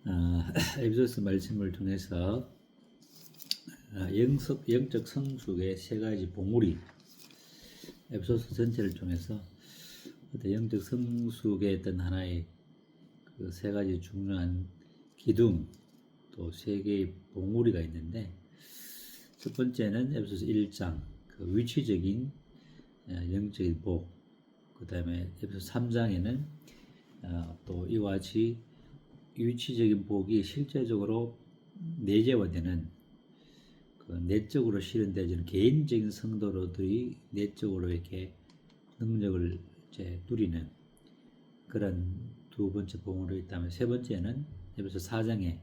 에베소서 말씀을 통해서 영적 성숙의 세 가지 봉우리, 에베소서 전체를 통해서 영적 성숙의 어떤 하나의 그 세 가지 중요한 기둥, 또 세 개의 봉우리가 있는데, 첫 번째는 에베소서 1장 그 위치적인 영적인 복, 그 다음에 에베소서 3장에는 또 이와 같이 위치적인 복이 실제적으로 내재화되는 그 내적으로 실현되어지는 개인적인 성도들이 내적으로 이렇게 능력을 이제 누리는 그런 두 번째 봉우리 있다면, 세 번째는 에베소서 4장에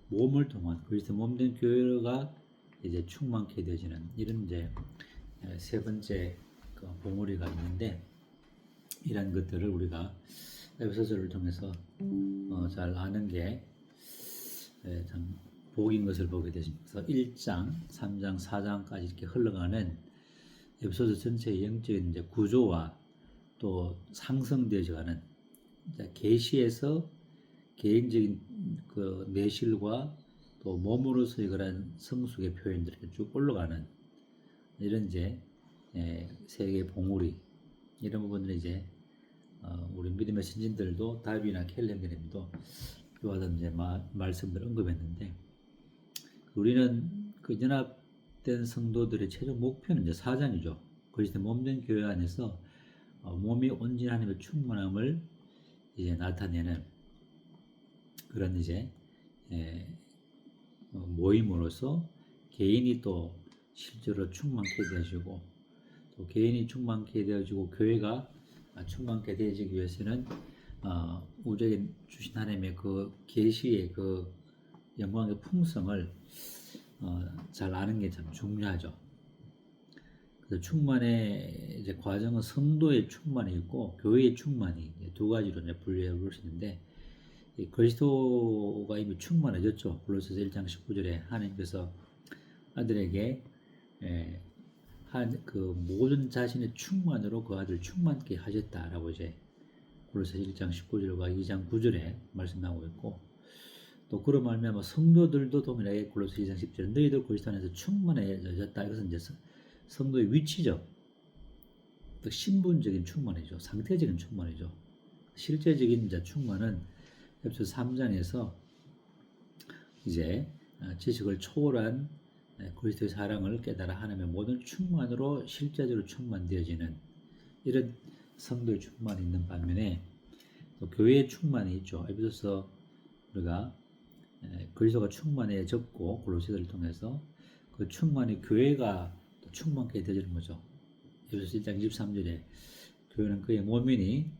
몸을 통한 그리스도 몸된 교회가 이제 충만케 되어지는 이런 이제 세 번째 그 봉우리가 있는데, 이런 것들을 우리가 에베소서를 통해서 잘 아는 게 참 복인 것을 보게 되십니다. 그래서 1장, 3장, 4장까지 이렇게 흘러가는 에베소서 전체의 영적인 이제 구조와 또 상승되어가는 계시에서 개인적인 그 내실과 또 몸으로서의 그런 성숙의 표현들이 쭉 올라가는 이런 이제 세계 봉우리, 이런 부분들이 이제 우리 믿음의 신진들도 다비나 켈리 형제님도 이와 같은 이제 말씀을 언급했는데, 우리는 그 연합된 성도들의 최종 목표는 이제 4장이죠. 그리스도 몸된 교회 안에서 몸이 온전히 하나님의 충만함을 이제 나타내는 그런 이제 모임으로서 개인이 또 실제로 충만케 되어지고, 또 개인이 충만케 되어지고 교회가 충만케 되어지기 위해서는 우리에게 주신 하나님의 그 계시의 그 영광의 풍성을 잘 아는 게 참 중요하죠. 그래서 충만의 이제 과정은 성도의 충만이 있고 교회의 충만이 두 가지로 이제 분류해 볼 수 있는데, 그리스도가 이미 충만해졌죠. 골로새서 1장 19절에 하나님께서 아들에게 그 모든 자신의 충만으로 그 아들 충만케 하셨다라고 이제 골로새서 1장 19절과 2장 9절에 말씀 나오고 있고, 또 그런 말미암아 성도들도 동일하게 골로새 2장 10절에 너희들 그리스도 안에서 충만해졌다. 이것은 이제 성도의 위치적, 또 신분적인 충만이죠. 상태적인 충만이죠. 실제적인 이제 충만은 에베소서 3장에서 이제 지식을 초월한 그리스도의 사랑을 깨달아 하나님의 모든 충만으로 실제적으로 충만되어지는 이런 성도의 충만이 있는 반면에, 또 교회의 충만이 있죠. 에베소서 우리가 그리스도가 충만해졌고 골로새서를 통해서 그 충만이 교회가 또 충만케 되어지는 거죠. 에베소서 1장 23절에 교회는 그의 몸이니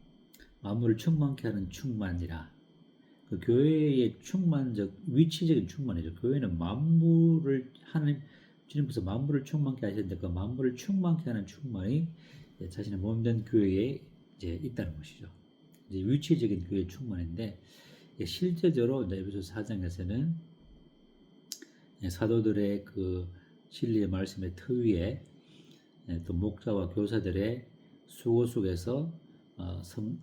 만물을 충만케 하는 충만이라. 그 교회의 충만적 위치적인 충만이죠. 교회는 만물을 하나님 주님께서 만물을 충만케 하셨는데, 그 만물을 충만케 하는 충만이 자신의 몸된 교회에 이제 있다는 것이죠. 이제 위치적인 교회 충만인데, 실제적으로 에베소서 4장에서는 사도들의 그 진리의 말씀의 터 위에 또 목자와 교사들의 수고 속에서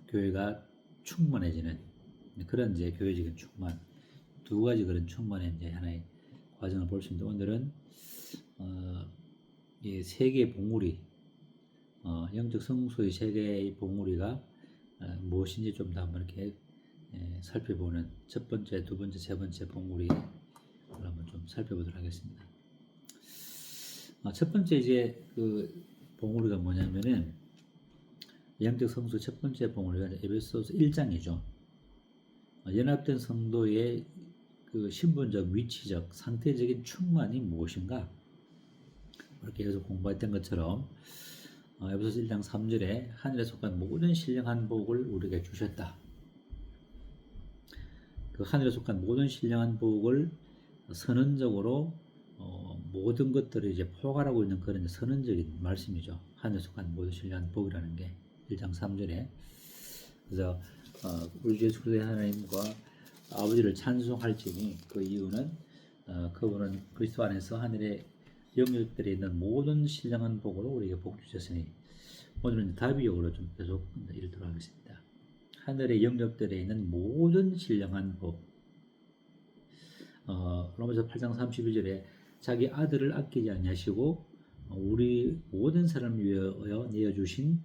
교회가 충만해지는 그런 이제 교회적인 충만, 두 가지 그런 충만의 이제 하나의 과정을 볼 수 있는데, 오늘은 이 세 개의 봉우리, 영적 성수의 세 개의 봉우리가 무엇인지 좀 더 한번 이렇게 살펴보는 첫 번째, 두 번째, 세 번째 봉우리 한번 좀 살펴보도록 하겠습니다. 첫 번째 이제 그 봉우리가 뭐냐면은, 영적 성수 첫 번째 봉우리가 에베소서 1장이죠. 연합된 성도의 그 신분적, 위치적, 상태적인 충만이 무엇인가? 이렇게 계속 공부했던 것처럼 에베소서 1장 3절에 하늘에 속한 모든 신령한 복을 우리에게 주셨다. 그 하늘에 속한 모든 신령한 복을 선언적으로 모든 것들을 이제 포괄하고 있는 그런 선언적인 말씀이죠. 하늘에 속한 모든 신령한 복이라는 게 1장 3절에. 그래서 우리 예수 그리스도의 하나님과 아버지를 찬송할지니 그 이유는 그분은 그리스도 안에서 하늘의 영역들에 있는 모든 신령한 복으로 우리에게 복 주셨으니, 오늘은 다비적으로 좀 계속 읽도록 하겠습니다. 하늘의 영역들에 있는 모든 신령한 복, 로마서 8장 31절에 자기 아들을 아끼지 아니하시고 우리 모든 사람을 위하여 내어주신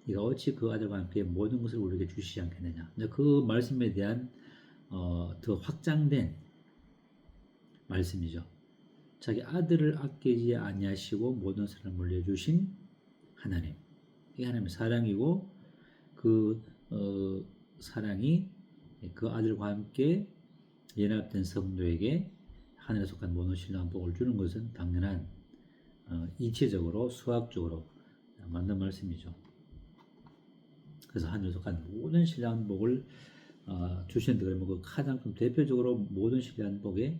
이가 어찌 그 아들과 함께 모든 것을 우리에게 주시지 않겠느냐. 그 말씀에 대한 더 확장된 말씀이죠. 자기 아들을 아끼지 아니하시고 모든 사람을 물려주신 하나님. 이 하나님의 사랑이고 그 사랑이 그 아들과 함께 연합된 성도에게 하늘에 속한 모든 신령한 복을 주는 것은 당연한 이치적으로 수학적으로 맞는 말씀이죠. 그래서 하늘에 속한 모든 신령한 복을 주시는데 그러면 그 가장 좀 대표적으로 모든 신령한 복의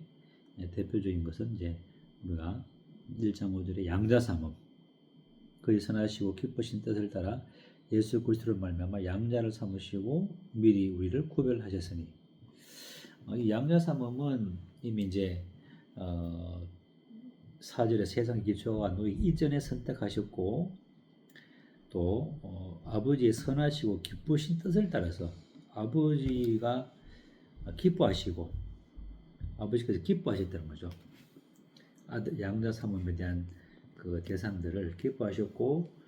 대표적인 것은 이제 우리가 1장 5절의 양자삼음 그의 선하시고 기쁘신 뜻을 따라 예수 그리스도로 말미암아 양자를 삼으시고 미리 우리를 구별하셨으니 이 양자삼음은 이미 이제 4절에 세상 기초가 놓이기 이전에 선택하셨고 또 아버지의 선하시고 기쁘신 뜻을 따라서 아버지가 기뻐하시고 아버지께서 기뻐하셨다는 거죠. 아들 양자삼음에 대한 그 대상들을 기뻐하셨고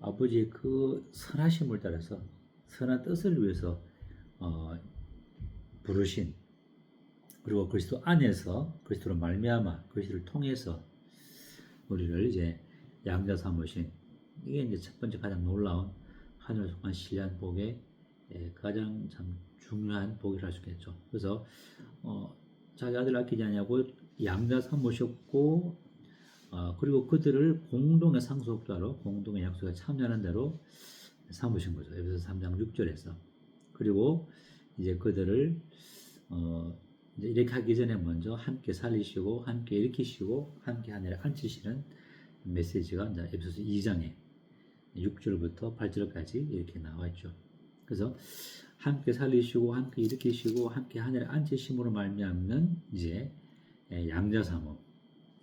아버지의 그 선하심을 따라서 선한 뜻을 위해서 부르신 그리고 그리스도 안에서 그리스도로 말미암아 그리스도를 통해서 우리를 이제 양자 삼으신 이게 이제 첫 번째 가장 놀라운 하늘에 속한 신령한 복의 가장 참 중요한 복이라 할 수 있겠죠. 그래서 자기 아들 아끼지 아니하고 양자 삼으셨고 그리고 그들을 공동의 상속자로 공동의 약속에 참여하는 대로 삼으신 거죠. 에베소 3장 6절에서 그리고 이제 그들을 이제 이렇게 하기 전에 먼저 함께 살리시고 함께 일으키시고 함께 하늘에 앉히시는 메시지가 이제 에베소서 2장에 6절부터 8절까지 이렇게 나와 있죠. 그래서 함께 살리시고 함께 일으키시고 함께 하늘에 앉히심으로 말미암는 이제 양자삼음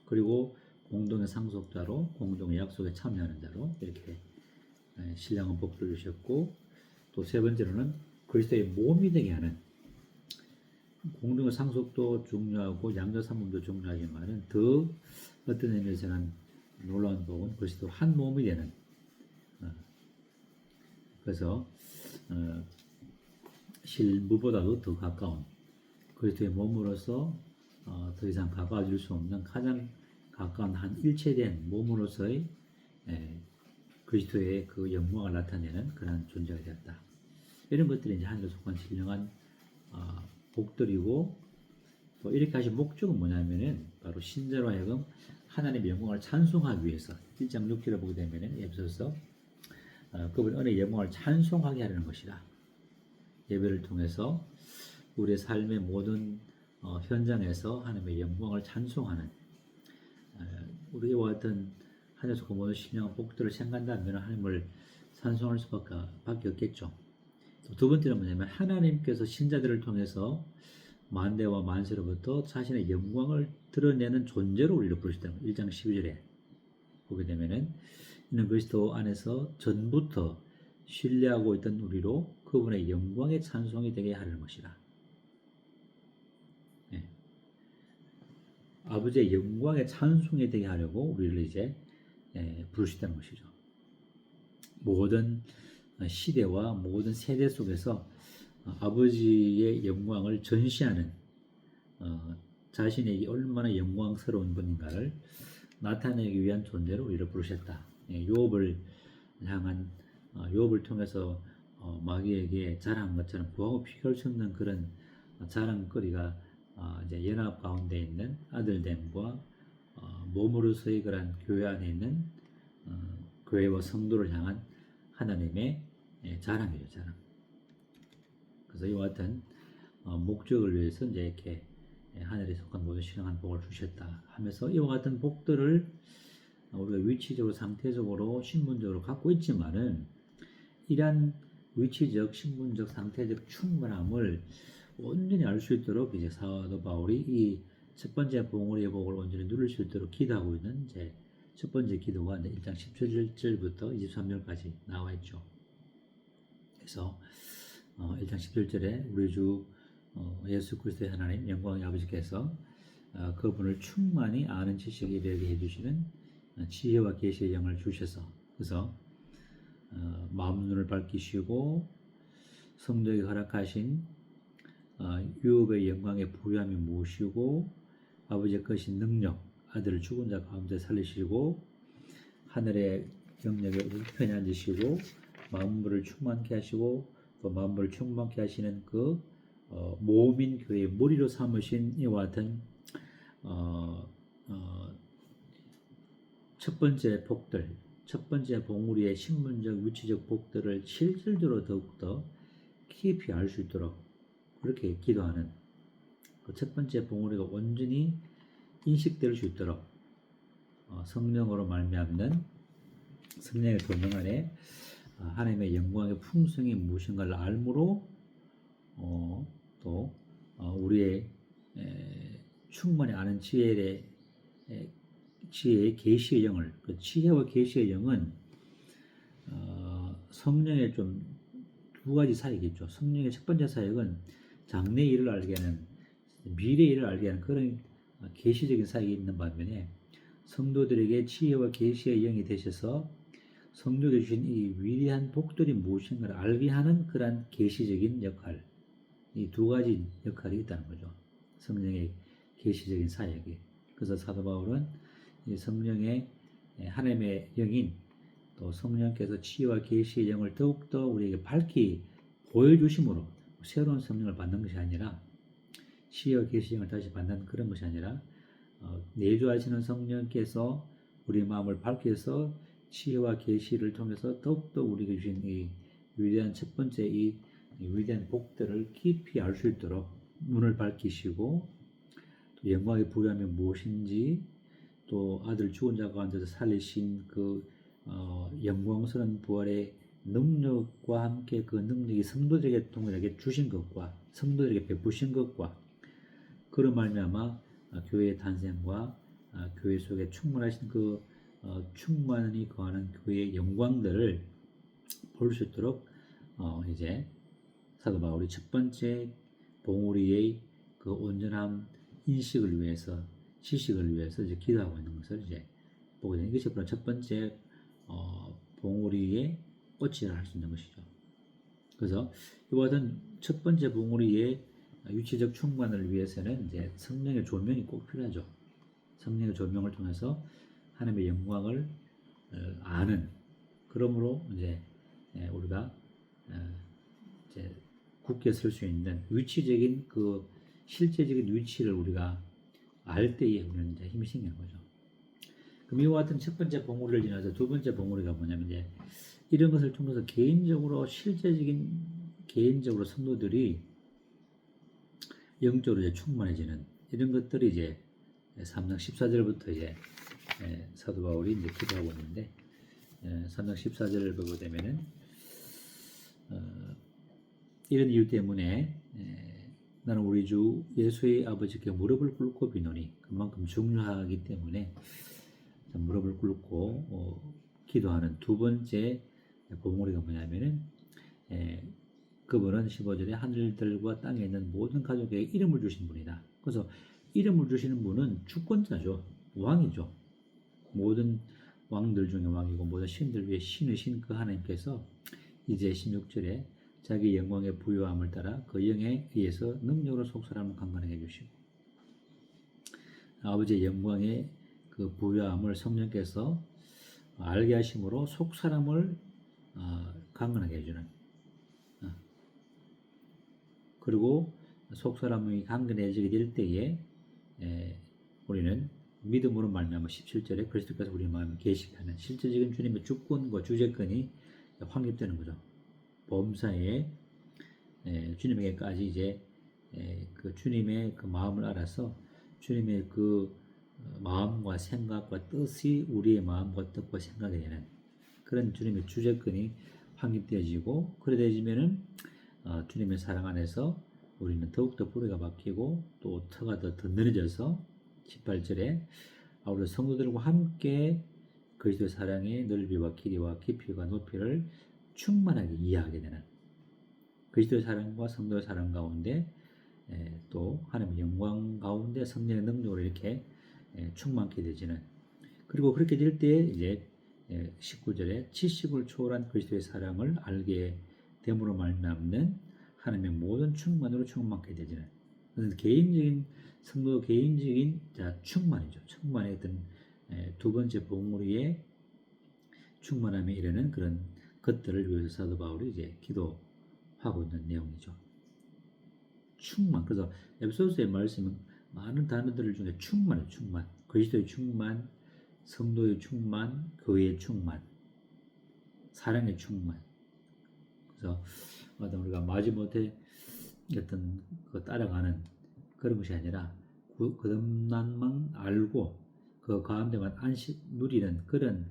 그리고 공동의 상속자로 공동의 약속에 참여하는 자로 이렇게 신령한 복을 주셨고 또 세 번째로는 그리스도의 몸이 되게 하는 공동의 상속도 중요하고 양자삼음도 중요하지만은 더 어떤 의미에서는 놀라운 복은 그리스도 한 몸이 되는 그래서 실무보다도 더 가까운 그리스도의 몸으로서 더 이상 가까워질 수 없는 가장 가까운 한 일체된 몸으로서의 그리스도의 그 영광을 나타내는 그런 존재가 되었다. 이런 것들이 이제 하늘에 속한 신령한 복들이고 또 이렇게 하신 목적은 뭐냐면은 바로 신자로 하여금 하나님의 영광을 찬송하기 위해서 1장 6절에 보게 되면은 에베소서 그분의 은혜의 영광을 찬송하게 하려는 것이다. 예배를 통해서 우리의 삶의 모든 현장에서 하나님의 영광을 찬송하는 우리와 같은 하늘에 속한 모든 신령한 복들을 생각한다면 하나님을 찬송할 수밖에 없겠죠. 두 번째는 뭐냐면 하나님께서 신자들을 통해서 만대와 만세로부터 자신의 영광을 드러내는 존재로 우리를 부르시다는 거예요. 1장 12절에 보게 되면은 이는 그리스도 안에서 전부터 신뢰하고 있던 우리로 그분의 영광의 찬송이 되게 하려는 것이다. 네. 아버지의 영광의 찬송이 되게 하려고 우리를 이제 부르시다는 것이죠. 모든 시대와 모든 세대 속에서 아버지의 영광을 전시하는 자신에게 얼마나 영광스러운 분인가를 나타내기 위한 존재로 우리를 부르셨다. 욥을 향한 욥을 통해서 마귀에게 자랑한 것처럼 구하고 피할 수 없는 그런 자랑거리가 이제 연합 가운데 있는 아들됨과 몸으로서의 그런 교회 안에 있는 교회와 성도를 향한 하나님의 자랑이죠, 자랑. 그래서 이와 같은 목적을 위해서 이제 이렇게 하늘에 속한 모든 신령한 복을 주셨다 하면서 이와 같은 복들을 우리가 위치적으로, 상태적으로, 신분적으로 갖고 있지만은 이러한 위치적, 신분적, 상태적 충분함을 온전히 알 수 있도록 이제 사도 바울이 이 첫 번째 봉우리의 복을 온전히 누릴 수 있도록 기도하고 있는 이제 첫 번째 기도가 이제 1장 17절부터 23절까지 나와 있죠. 그래서 1장 17절에 우리 주 예수 그리스도의 하나님 영광의 아버지께서 그분을 충만히 아는 지식에 이르게 해주시는 지혜와 계시의 영을 주셔서 그래서 마음 눈을 밝히시고 성도에게 허락하신 유업의 영광의 부유함이 무엇이고 아버지의 크신 능력 아들을 죽은 자 가운데 살리시고 하늘의 영역에 우편에 앉으시고 만물을 충만케 하시고 또 만물을 충만케 하시는 그 모민 교회의 머리로 삼으신 이와 같은 첫 번째 복들, 첫 번째 봉우리의 신분적 위치적 복들을 실질적으로 더욱더 깊이 알 수 있도록 그렇게 기도하는 그 첫 번째 봉우리가 온전히 인식될 수 있도록 성령으로 말미암는 성령의 도명 안에 하나님의 영광의 풍성이 무엇인가를 알므로 또 우리의 충분히 아는 지혜의 계시의 영을 그 지혜와 계시의 영은 성령의 좀 두 가지 사역이죠. 성령의 첫 번째 사역은 장래 일을 알게 하는 미래 일을 알게 하는 그런 계시적인 사역이 있는 반면에 성도들에게 지혜와 계시의 영이 되셔서 성도에게 주신 이 위대한 복들이 무엇인가를 알게 하는 그러한 계시적인 역할, 이 두 가지 역할이 있다는 거죠. 성령의 계시적인 사역이. 그래서 사도 바울은 이 성령의 하나님의 영인 또 성령께서 지혜와 계시의 영을 더욱더 우리에게 밝히 보여주심으로 새로운 성령을 받는 것이 아니라 지혜와 계시의 영을 다시 받는 그런 것이 아니라 내주하시는 성령께서 우리 마음을 밝혀서 지혜와 계시를 통해서 더욱더 우리에게 주신 이 위대한 첫 번째 이 위대한 복들을 깊이 알 수 있도록 눈을 밝히시고 또 영광의 부유함이 무엇인지 또 아들 죽은 자 가운데서 살리신 그 영광스러운 부활의 능력과 함께 그 능력이 성도들에게 동일하게 주신 것과 성도들에게 베푸신 것과 그런 말미암아 교회의 탄생과 교회 속에 충만하신 그 충만히 거하는 교회의 영광들을 볼 수 있도록 이제 사도 바울이 첫 번째 봉우리의 그 온전한 인식을 위해서 지식을 위해서 이제 기도하고 있는 것을 이제 보게 되는 이것이 바로 첫 번째 봉우리의 꽃이라 할 수 있는 것이죠. 그래서 이와 같은 첫 번째 봉우리의 유치적 충만을 위해서는 이제 성령의 조명이 꼭 필요하죠. 성령의 조명을 통해서 하나님의 영광을 아는 그러므로 이제 우리가 이제 굳게 설 수 있는 위치적인 그 실제적인 위치를 우리가 알 때에 우리는 이제 힘이 생기는 거죠. 그럼 이와 같은 첫 번째 봉우리를 지나서 두 번째 봉우리가 뭐냐면 이제 이런 것을 통해서 개인적으로 개인적으로 성도들이 영적으로 이제 충만해지는 이런 것들이 이제 3장 14절부터 이제 사도 바울이 이제 기도하고 있는데 3장 14절을 보게 되면은 이런 이유 때문에 나는 우리 주 예수의 아버지께 무릎을 꿇고 비노니 그만큼 중요하기 때문에 무릎을 꿇고 기도하는 두 번째 봉우리가 뭐냐면은 그분은 15절에 하늘들과 땅에 있는 모든 가족에게 이름을 주신 분이다. 그래서 이름을 주시는 분은 주권자죠. 왕이죠. 모든 왕들 중에 왕이고 모든 신들 위에 신이신 그 하나님께서 이제 16절에 자기 영광의 부유함을 따라 그 영에 의해서 능력으로 속사람을 강건하게 해주시고 아버지의 영광의 그 부유함을 성령께서 알게 하심으로 속사람을 강건하게 해주는 그리고 속사람이 강건해지게 될 때에 우리는 믿음으로 말미암아 17절에 그리스도께서 우리 마음에 계시하는 실제적인 주님의 주권과 주재권이 확립되는 거죠. 범사에 주님에게까지 이제 그 주님의 그 마음을 알아서 주님의 그 마음과 생각과 뜻이 우리의 마음과 뜻과 생각이 되는 그런 주님의 주재권이 확립되어지고 그래 되어지면은 주님의 사랑 안에서 우리는 더욱더 뿌리가 박히고 또 터가 더 늘어져서 18절에 우리 성도들과 함께 그리스도의 사랑의 넓이와 길이와 깊이와 높이를 충만하게 이해하게 되는 그리스도의 사랑과 성도의 사랑 가운데 또 또 하나님의 영광 가운데 성령의 능력으로 이렇게 충만케 되지는, 그리고 그렇게 될 때 이제 19절에 지식을 초월한 그리스도의 사랑을 알게 됨으로 말미암는 하나님의 모든 충만으로 충만케 되지는, 개인적인 성도 개인적인 충만이죠. 충만의 어떤 두 번째 봉우리의 충만함에 이르는 그런 것들을 위해서 사도 바울이 이제 기도하고 있는 내용이죠. 충만. 그래서 에베소서의 말씀은 많은 단어들 중에 충만이에요. 충만. 그리스도의 충만, 성도의 충만, 교회의 충만, 사랑의 충만. 그래서 우리가 마지못해 어떤 따라가는 그런 것이 아니라 그것만만 알고 그 가운데만 안식 누리는 그런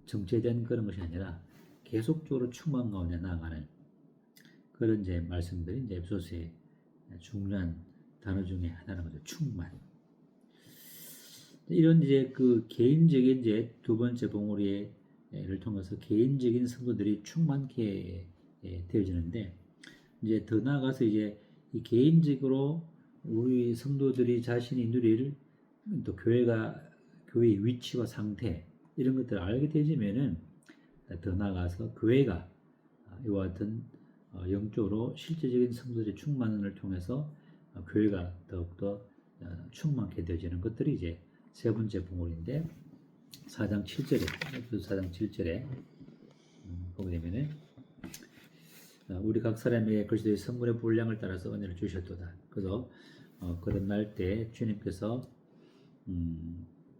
정체된 그런 것이 아니라 계속적으로 충만 가운데 나아가는 그런 이제 말씀들이 이제 에베소서의 중요한 단어 중에 하나는 거죠. 충만. 이런 이제 그 개인적인 이제 두 번째 봉우리를 통해서 개인적인 성도들이 충만케 되어지는데, 이제 더 나아가서 이제 이 개인적으로 우리 성도들이 자신이 누릴 또 교회의 위치와 상태 이런 것들을 알게 되지면은 더 나아가서 교회가 이와 같은 영적으로 실제적인 성도들의 충만을 통해서 교회가 더욱더 충만케 되어지는 것들이 이제 세 번째 봉우리인데, 4장 7절에 보게 되면은 우리 각 사람에게 그리스도의 성물의 분량을 따라서 은혜를 주셨도다. 그래서 거듭날 때 주님께서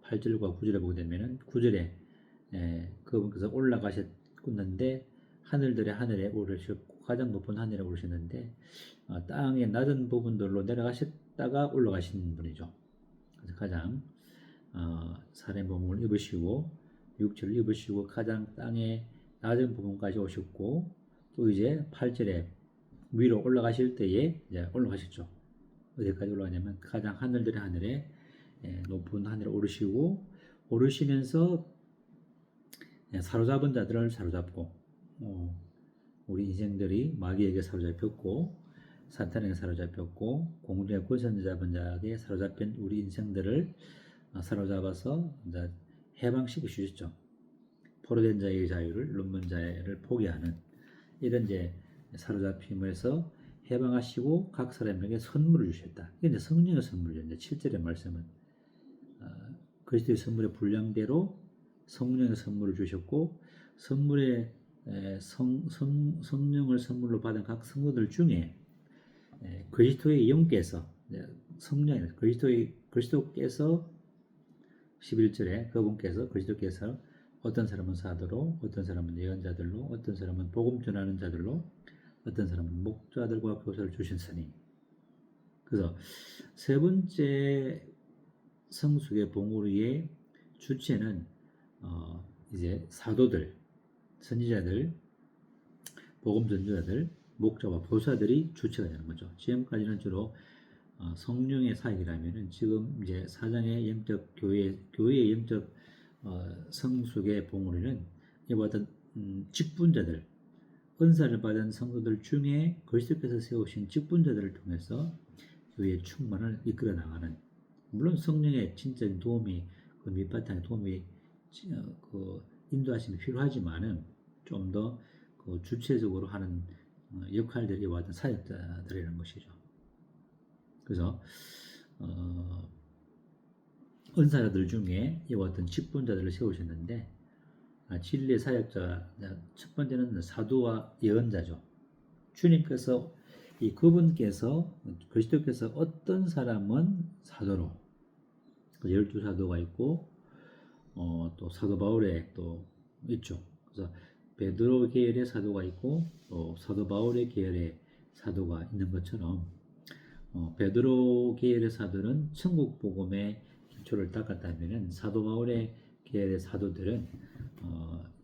8절과 9절에 보게 되면은 9절에 그분께서 올라가셨는데 하늘에 오르셨고 가장 높은 하늘에 오르셨는데 땅의 낮은 부분들로 내려가셨다가 올라가신 분이죠. 그래서 가장 사람의 몸을 입으시고 육체를 입으시고 가장 땅의 낮은 부분까지 오셨고, 또 이제 8절에 위로 올라가실 때에 이제 올라가셨죠. 어디까지 올라가냐면 가장 하늘들의 하늘에 높은 하늘에 오르시면서 사로잡은 자들을 사로잡고, 우리 인생들이 마귀에게 사로잡혔고 사탄에게 사로잡혔고 공중의 권세 잡은 자에게 사로잡힌 우리 인생들을 사로잡아서 이제 해방시켜 주셨죠. 포로된 자의 자유를 눈먼 자를 포기하는 이런 이제 사로잡힘에서 해방하시고 각 사람에게 선물을 주셨다. 이게 이제 성령의 선물이죠. 이제 7절의 말씀은 그리스도의 선물의 분량대로 성령의 선물을 주셨고, 선물의 성령을 선물로 받은 각 성도들 중에 그리스도의 영께서 성령이 그리스도께서 11절에 그리스도께서 어떤 사람은 사도로, 어떤 사람은 예언자들로, 어떤 사람은 복음 전하는 자들로, 어떤 사람은 목자들과 교사를 주셨으니. 그래서 세 번째 성숙의 봉우리의 주체는 이제 사도들, 선지자들, 복음 전도자들, 목자와 보사들이 주체가 되는 거죠. 지금까지는 주로 성령의 사역이라면은 지금 이제 사장의 영적 교회의 영적 성숙의 봉우리는 이와 같은 직분자들, 은사를 받은 성도들 중에 그리스도께서 세우신 직분자들을 통해서 교회의 충만을 이끌어 나가는, 물론 성령의 진짜인 도움이 그 밑바탕에 도움이 인도하심이 필요하지만은 좀 더 그 주체적으로 하는 역할들이 이와 같은 사역자들이라는 것이죠. 그래서 은사자들 중에 이와 같은 직분자들을 세우셨는데, 진리의 사역자 첫 번째는 사도와 예언자죠. 주님께서 그분께서 그리스도께서 어떤 사람은 사도로 12사도가 있고 또 사도 바울의 또 있죠. 그래서 베드로 계열의 사도가 있고 또 사도 바울의 계열의 사도가 있는 것처럼 베드로 계열의 사도는 천국 복음의 기초를 닦았다면은 사도 바울의 계열의 사도들은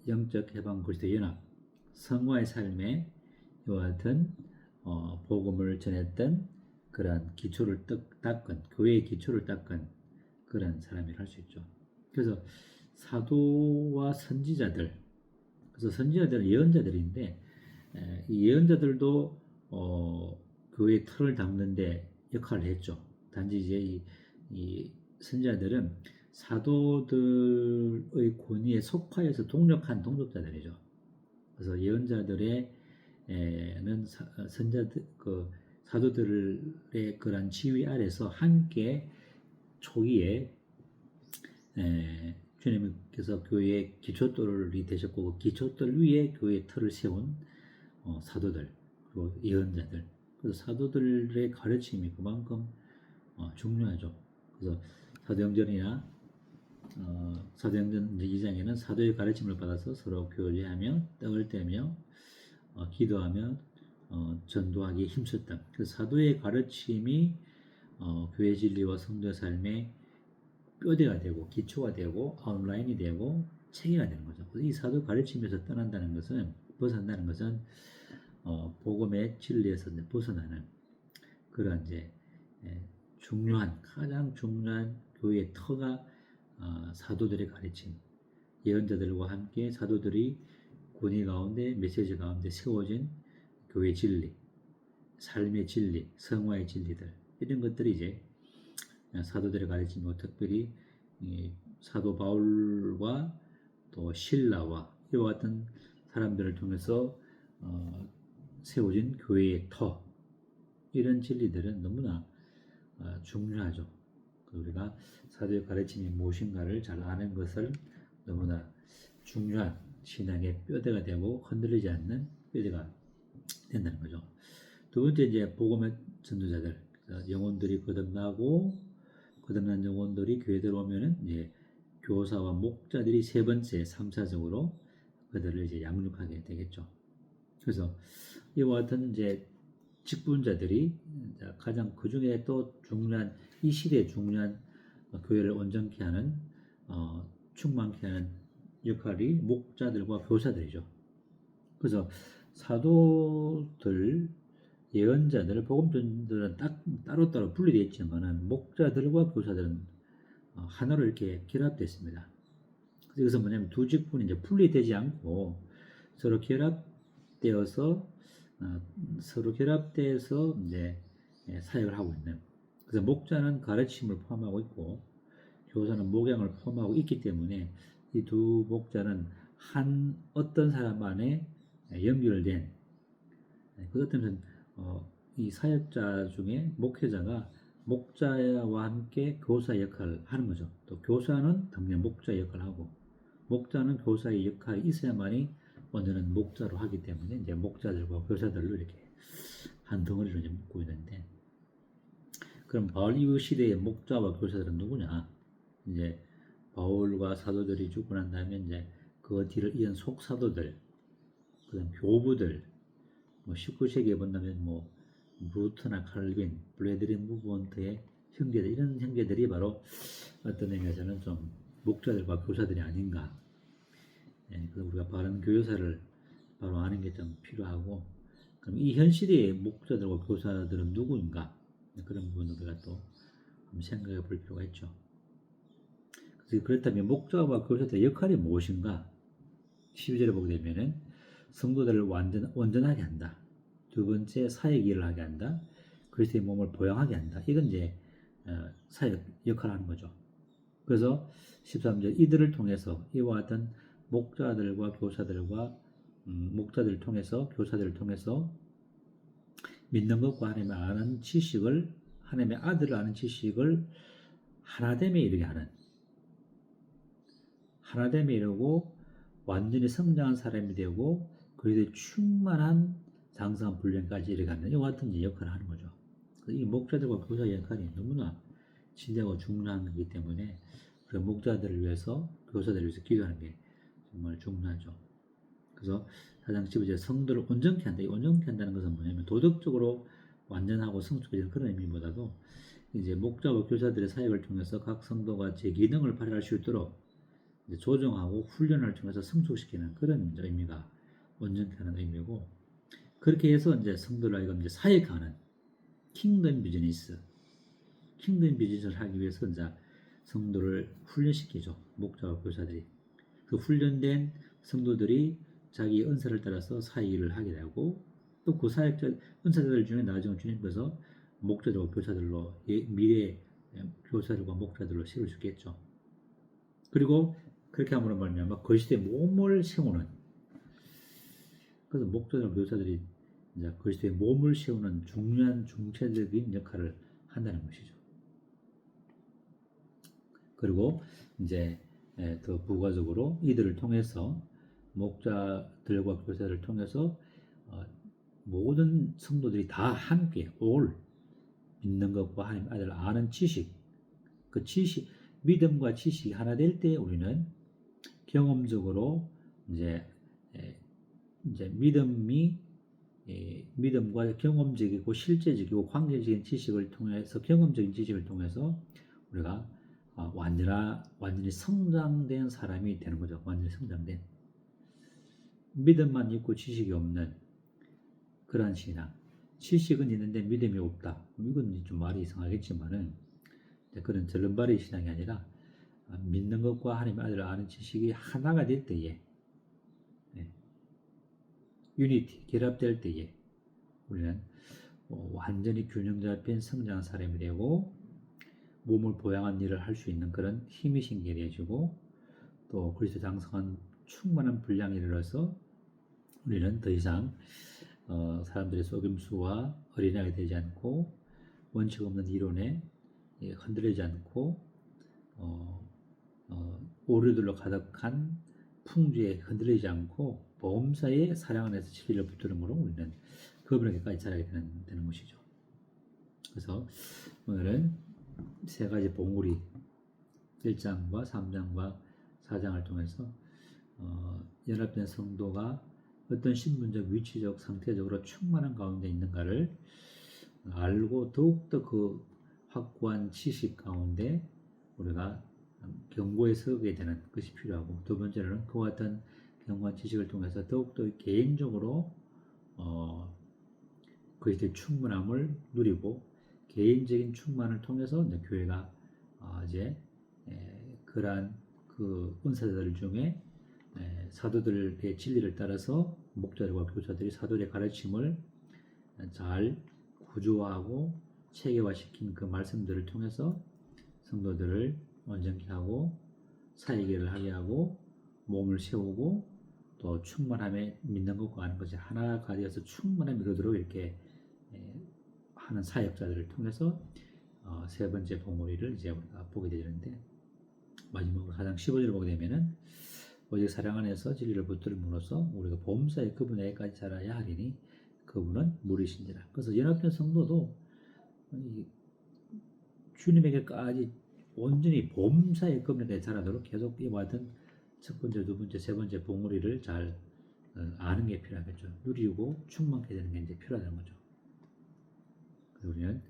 영적 해방 그리스도 연합 성화의 삶에 이와 같은 복음을 전했던 그러한 기초를 닦은 교회의 기초를 닦은 그런 사람이라 할 수 있죠. 그래서 사도와 선지자들, 그래서 선지자들은 예언자들인데 이 예언자들도 교회의 틀을 닦는데 역할을 했죠. 단지 이제 이 선지자들은 사도들의 권위에 속하여서 동력한 동력자들이죠. 그래서 예언자들의 는 선자들 그 사도들의 그런 지위 아래서 함께 초기에 주님께서 교회의 기초돌이 되셨고 그 기초돌 위에 교회의 틀을 세운 사도들 그리고 예언자들 그래서 사도들의 가르침이 그만큼 중요하죠. 그래서 사도행전이나 사도행전 2장에는 사도의 가르침을 받아서 서로 교제하며 떡을 떼며 기도하며 전도하기에 힘썼다. 그래서 사도의 가르침이 교회 진리와 성도의 삶의 뼈대가 되고 기초가 되고 아웃라인이 되고 체계가 되는 거죠. 이 사도 가르침에서 떠난다는 것은 벗어난다는 것은 복음의 진리에서 벗어나는 그런 이제 중요한 가장 중요한 교회의 터가 사도들의 가르침 예언자들과 함께 사도들이 권위 가운데 메시지 가운데 세워진 교회 진리 삶의 진리 성화의 진리들 이런 것들이 이제 사도들의 가르침이고 특별히 사도 바울과 또 신라와 이와 같은 사람들을 통해서 세워진 교회의 터 이런 진리들은 너무나 중요하죠. 우리가 사도의 가르침이 무엇인가를 잘 아는 것을 너무나 중요한 신앙의 뼈대가 되고 흔들리지 않는 뼈대가 된다는 거죠. 두 번째 이제 복음의 전도자들 영혼들이 거듭난 영혼들이 교회 들어오면은 이제 교사와 목자들이 세 번째 3차적으로 그들을 이제 양육하게 되겠죠. 그래서 이와 같은 이제 직분자들이 가장 그 중에 또 중요한 이 시대에 중요한 교회를 온전케 하는 충만케 하는 역할이 목자들과 교사들이죠. 그래서 사도들, 예언자들, 복음전들은 따로따로 분리되어 있지만은 목자들과 교사들은 하나로 이렇게 결합됐습니다. 그래서 뭐냐면 두 직분이 이제 분리되지 않고 서로 결합되어서 이제 사역을 하고 있는. 그래서 목자는 가르침을 포함하고 있고 교사는 목양을 포함하고 있기 때문에 이 두 목자는 한 어떤 사람 안에 연결된 그 어떤 이 사역자 중에 목회자가 목자와 함께 교사 역할을 하는 거죠. 또 교사는 당연히 목자 역할을 하고 목자는 교사의 역할이 있어야만이 완전한 목자로 하기 때문에 이제 목자들과 교사들로 이렇게 한 덩어리로 이제 묶고 있는데 그럼 바울 이후 시대의 목자와 교사들은 누구냐? 이제 바울과 사도들이 죽고 난 다음에 이제 그 뒤를 이은 속사도들, 그다음 교부들, 뭐 19세기에 본다면 뭐 루트나 칼빈, 브래드리 무브먼트의 형제들 이런 형제들이 바로 어떤 의미에서는 좀 목자들과 교사들이 아닌가. 그래서 우리가 바른 교사를 바로 아는 게 좀 필요하고 그럼 이 현 시대의 목자들과 교사들은 누구인가? 그런 부분을 우리가 또 한번 생각해 볼 필요가 있죠. 그래서 그렇다면 목자와 교사들의 역할이 무엇인가? 12절에 보게 되면은 성도들을 온전하게 한다. 두 번째 사역 일을 하게 한다. 그리스도의 몸을 보양하게 한다. 이건 이제 사역 역할을 하는 거죠. 그래서 13절 이들을 통해서 이와 같은 목자들과 교사들과 목자들을 통해서 교사들을 통해서 믿는 것과 하나님의 아는 지식을 하나님의 아들을 아는 지식을 하나됨에 이르게 하는 하나됨에 이르고 완전히 성장한 사람이 되고 그리스도의 충만한 장성한 분량까지 이르게 하는 이와 같은 역할을 하는 거죠. 이 목자들과 교사의 역할이 너무나 진짜고 중요한 거기 때문에 우리가 목자들을 위해서 교사들을 위해서 기도하는 게 정말 중요하죠. 그래서 4장 15절 성도를 온전케 한다. 이 온전케 한다는 것은 뭐냐면 도덕적으로 완전하고 성숙해지는 그런 의미보다도 이제 목자와 교사들의 사역을 통해서 각 성도가 제 기능을 발휘할 수 있도록 이제 조정하고 훈련을 통해서 성숙시키는 그런 의미가 온전케 하는 의미고 그렇게 해서 이제 성도를 하여금 이제 사역하는 킹덤 비즈니스를 하기 위해서 이제 성도를 훈련시키죠. 목자와 교사들이. 그 훈련된 성도들이 자기 은사를 따라서 사역을 하게 되고 또 그 사역자 은사자들 중에 나중에 주님께서 목자들과 교사들로 미래 교사들과 목자들로 세울 수 있겠죠. 그리고 그렇게 함으로 말미암아 그리스도의 몸을 세우는, 그래서 목자들과 교사들이 이제 그리스도의 몸을 세우는 중요한 중체적인 역할을 한다는 것이죠. 그리고 이제 더 부가적으로 이들을 통해서 목자들과 교사를 통해서 모든 성도들이 다 함께 믿는 것과 하나님 아들을 아는 지식, 그 지식, 믿음과 지식이 하나 될 때 우리는 경험적으로 이제 믿음과 경험적이고 실제적이고 관계적인 지식을 통해서, 경험적인 지식을 통해서 우리가 완전히 성장된 사람이 되는 거죠. 완전히 성장된, 믿음만 있고 지식이 없는 그러한 신앙. 지식은 있는데 믿음이 없다. 이건 좀 말이 이상하겠지만은 그런 절름발이 신앙이 아니라 믿는 것과 하나님의 아들을 아는 지식이 하나가 될 때에, 유니티, 결합될 때에 우리는 완전히 균형 잡힌 성장한 사람이 되고 몸을 보양한 일을 할 수 있는 그런 힘이 생겨지고, 또 그리스도 장성한 충만한 분량에 이르러서 우리는 더 이상 사람들의 속임수와 어린아이가 되지 않고 원칙 없는 이론에 흔들리지 않고 오류들로 가득한 풍주에 흔들리지 않고 범사에 사랑 안에서 진리를 붙들음으로 우리는 그분에게까지 자라게 되는 것이죠. 그래서 오늘은 세 가지 봉우리 1장과 3장과 4장을 통해서 연합된 성도가 어떤 신분적, 위치적, 상태적으로 충만한 가운데 있는가를 알고 더욱더 그 확고한 지식 가운데 우리가 경고에 서게 되는 것이 필요하고, 두 번째로는 그와 같은 경고한 지식을 통해서 더욱더 개인적으로 그리스도의 충만함을 누리고, 개인적인 충만을 통해서 이제 교회가 이제 그러한 그 은사자들 중에 사도들의 진리를 따라서 목자들과 교사들이 사도의 가르침을 잘 구조화하고 체계화시킨 그 말씀들을 통해서 성도들을 온전케 하고 사회계를 하게 하고 몸을 세우고 또 충만함에 믿는 것과 아는 것이 하나가 되어서 충만함에 이르도록 이렇게 하는 사역자들을 통해서 세 번째 봉우리를 이제 우리가 보게 되는데, 마지막으로 4장 15절을 보게 되면은 오직 사랑 안에서 진리를 붙들음으로써 우리가 범사에 그분에게까지 자라야 하리니 그분은 물이신지라. 그래서 연합된 성도도 주님에게까지 온전히 범사에 그분에게 자라도록 계속 이와 같은 첫 번째, 두 번째, 세 번째 봉우리를 잘 아는 게 필요하겠죠. 누리고 충만케 되는 게 이제 필요하다는 거죠. 그래서 우리는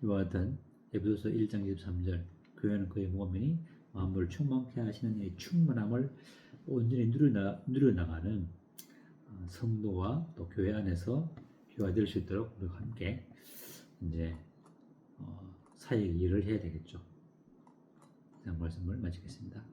이와 같은 에베소서 1장 23절 교회는 그의 몸이니 마음을 충만케 하시는 이 충만함을 온전히 누려나가는 성도와 또 교회 안에서 교회가 될 수 있도록 우리가 함께 이제 사역 일을 해야 되겠죠. 그 말씀을 마치겠습니다.